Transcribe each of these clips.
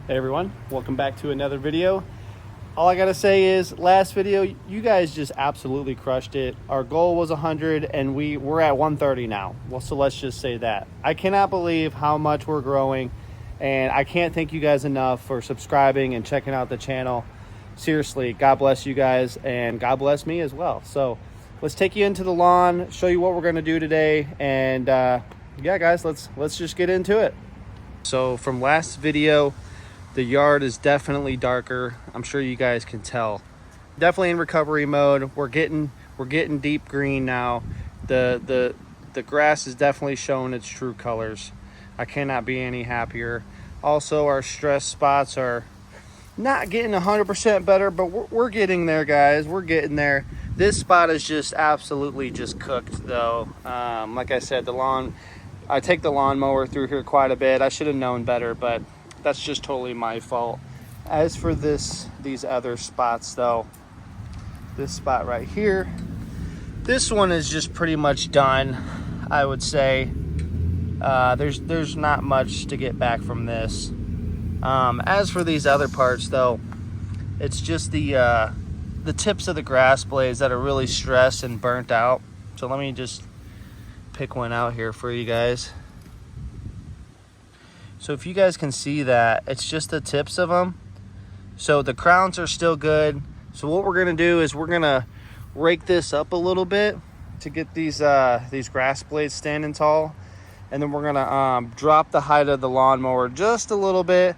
Hey everyone, welcome back to another video. All I gotta say is, last video, you guys just absolutely crushed it. Our goal was 100 and we're at 130 now. Well, so let's just say that. I cannot believe how much we're growing, and I can't thank you guys enough for subscribing and checking out the channel. Seriously, God bless you guys, and God bless me as well. So let's take you into the lawn, show you what we're gonna do today, and yeah guys, let's just get into it. So from last video, the yard is definitely darker. I'm sure you guys can tell. Definitely in recovery mode. We're getting deep green now. The grass is definitely showing its true colors. I cannot be any happier. Also, our stress spots are not getting 100% better, but we're getting there, guys. We're getting there. This spot is just absolutely just cooked, though. Like I said, I take the lawnmower through here quite a bit. I should have known better, but that's just totally my fault. As for these other spots, though, this spot right here, this one is just pretty much done, I would say. There's not much to get back from this. As for these other parts, though, it's just the tips of the grass blades that are really stressed and burnt out. So let me just pick one out here for you guys. So if you guys can see that, it's just the tips of them. So the crowns are still good. So what we're gonna do is we're gonna rake this up a little bit to get these grass blades standing tall. And then we're gonna drop the height of the lawnmower just a little bit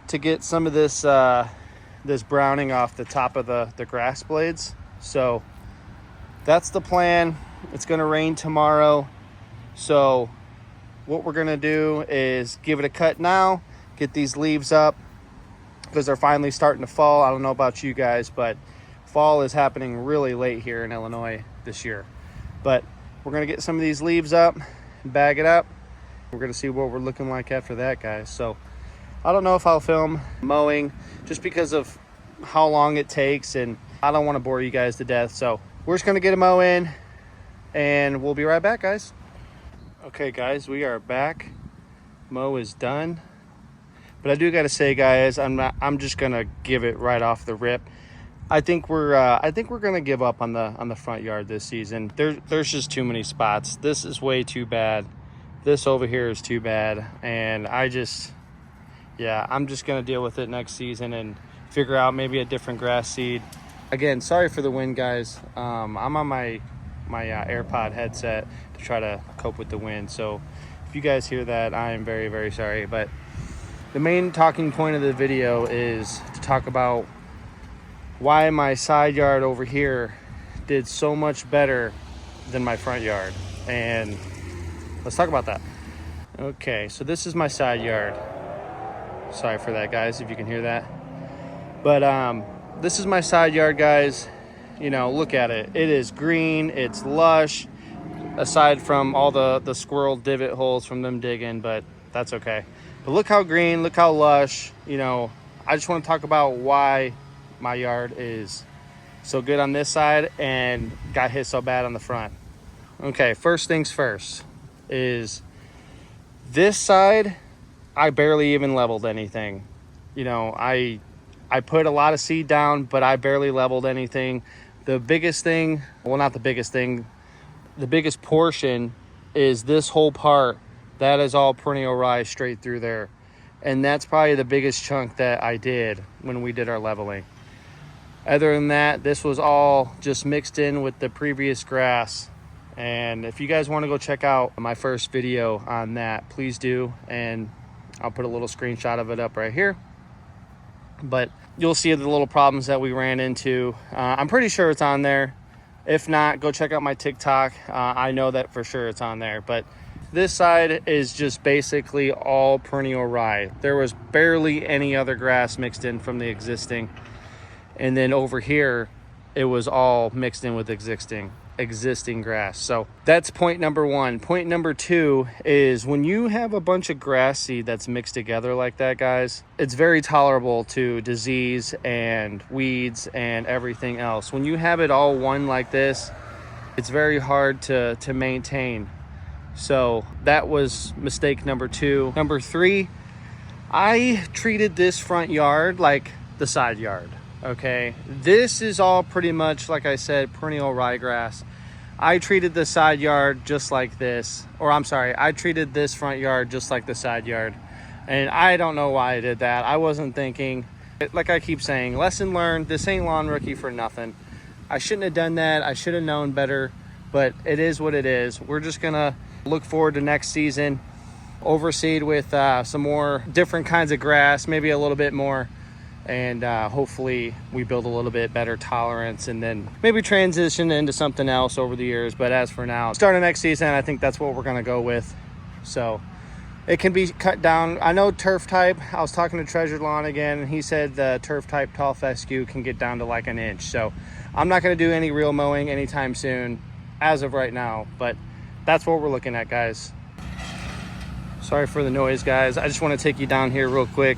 to get some of this browning off the top of the grass blades. So that's the plan. It's gonna rain tomorrow. So what we're gonna do is give it a cut now, get these leaves up, because they're finally starting to fall. I don't know about you guys, but fall is happening really late here in Illinois this year. But we're gonna get some of these leaves up, bag it up. We're gonna see what we're looking like after that, guys. So I don't know if I'll film mowing just because of how long it takes, and I don't want to bore you guys to death. So we're just gonna get a mow in, and we'll be right back, guys. Okay guys, we are back. Mow is done. But I do gotta say, guys, I'm just gonna give it right off the rip. I think we're gonna give up on the front yard this season. There's just too many spots. This is way too bad. This over here is too bad. And I'm just gonna deal with it next season and figure out maybe a different grass seed. Again, sorry for the wind, guys. I'm on my AirPod headset to try to cope with the wind, so if you guys hear that, I am very, very sorry. But the main talking point of the video is to talk about why my side yard over here did so much better than my front yard, and let's talk about that. Okay, so this is my side yard. Sorry for that, guys, if you can hear that. But this is my side yard, guys. You know, look at it. It is green. It's lush, aside from all the squirrel divot holes from them digging, but that's okay. But look how green, look how lush. You know, I just want to talk about why my yard is so good on this side and got hit so bad on the front. Okay, first things first is this side, I barely even leveled anything. You know, I put a lot of seed down, but I barely leveled anything. The biggest thing, well, not the biggest thing, the biggest portion is this whole part. That is all perennial rye straight through there. And that's probably the biggest chunk that I did when we did our leveling. Other than that, this was all just mixed in with the previous grass. And if you guys want to go check out my first video on that, please do. And I'll put a little screenshot of it up right here. But you'll see the little problems that we ran into. I'm pretty sure it's on there. If not, go check out my TikTok. I know that for sure it's on there. But this side is just basically all perennial rye. There was barely any other grass mixed in from the existing. And then over here, it was all mixed in with existing grass. So that's point number one. Point number two is when you have a bunch of grass seed that's mixed together like that, guys, it's very tolerable to disease and weeds and everything else. When you have it all one like this, it's very hard to maintain. So that was mistake number two. Number three, I treated this front yard like the side yard, okay? This is all pretty much, like I said, perennial ryegrass. I treated the side yard just like this, or I'm sorry, I treated this front yard just like the side yard. And I don't know why I did that. I wasn't thinking, like I keep saying, lesson learned, this ain't Lawn Rookie for nothing. I shouldn't have done that. I should have known better, but it is what it is. We're just gonna look forward to next season, overseed with some more different kinds of grass, maybe a little bit more, and hopefully we build a little bit better tolerance and then maybe transition into something else over the years. But as for now, starting next season, I think that's what we're gonna go with. So it can be cut down. I know turf type, I was talking to Treasured Lawn again, and he said the turf type tall fescue can get down to like an inch. So I'm not gonna do any real mowing anytime soon as of right now, but that's what we're looking at, guys. Sorry for the noise, guys. I just want to take you down here real quick,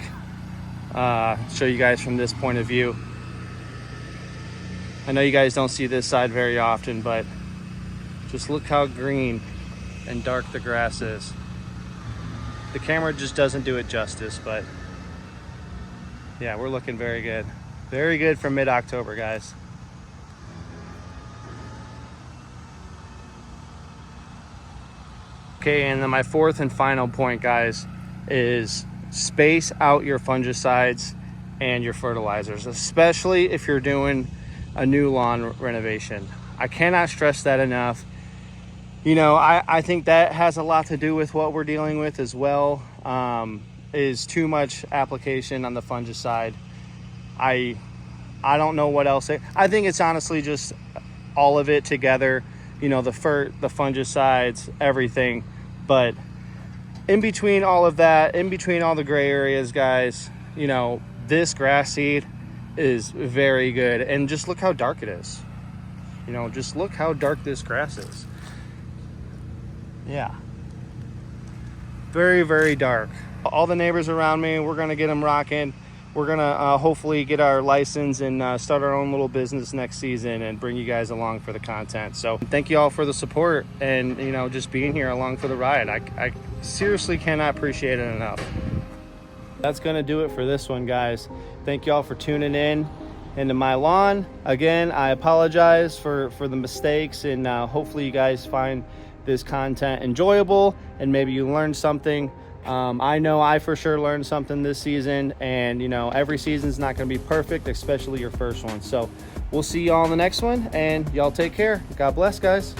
show you guys from this point of view. I know you guys don't see this side very often, but just look how green and dark the grass is. The camera just doesn't do it justice, but yeah, we're looking very good. Very good for mid-October, guys. Okay, and then my fourth and final point, guys, is space out your fungicides and your fertilizers, especially if you're doing a new lawn renovation. I cannot stress that enough. You know, I think that has a lot to do with what we're dealing with as well, is too much application on the fungicide. I don't know what else. I think it's honestly just all of it together, you know, the fungicides, everything. But in between all of that, in between all the gray areas, guys, you know, this grass seed is very good. And just look how dark it is. You know, just look how dark this grass is. Yeah, very, very dark. All the neighbors around me, we're gonna get them rocking. We're gonna hopefully get our license and start our own little business next season and bring you guys along for the content. So thank you all for the support and, you know, just being here along for the ride. I seriously cannot appreciate it enough. That's gonna do it for this one, guys. Thank you all for tuning in into my lawn. Again, I apologize for the mistakes, and hopefully you guys find this content enjoyable and maybe you learned something. I know I for sure learned something this season, and you know, every season's not going to be perfect, especially your first one. So we'll see y'all in the next one, and y'all take care. God bless, guys.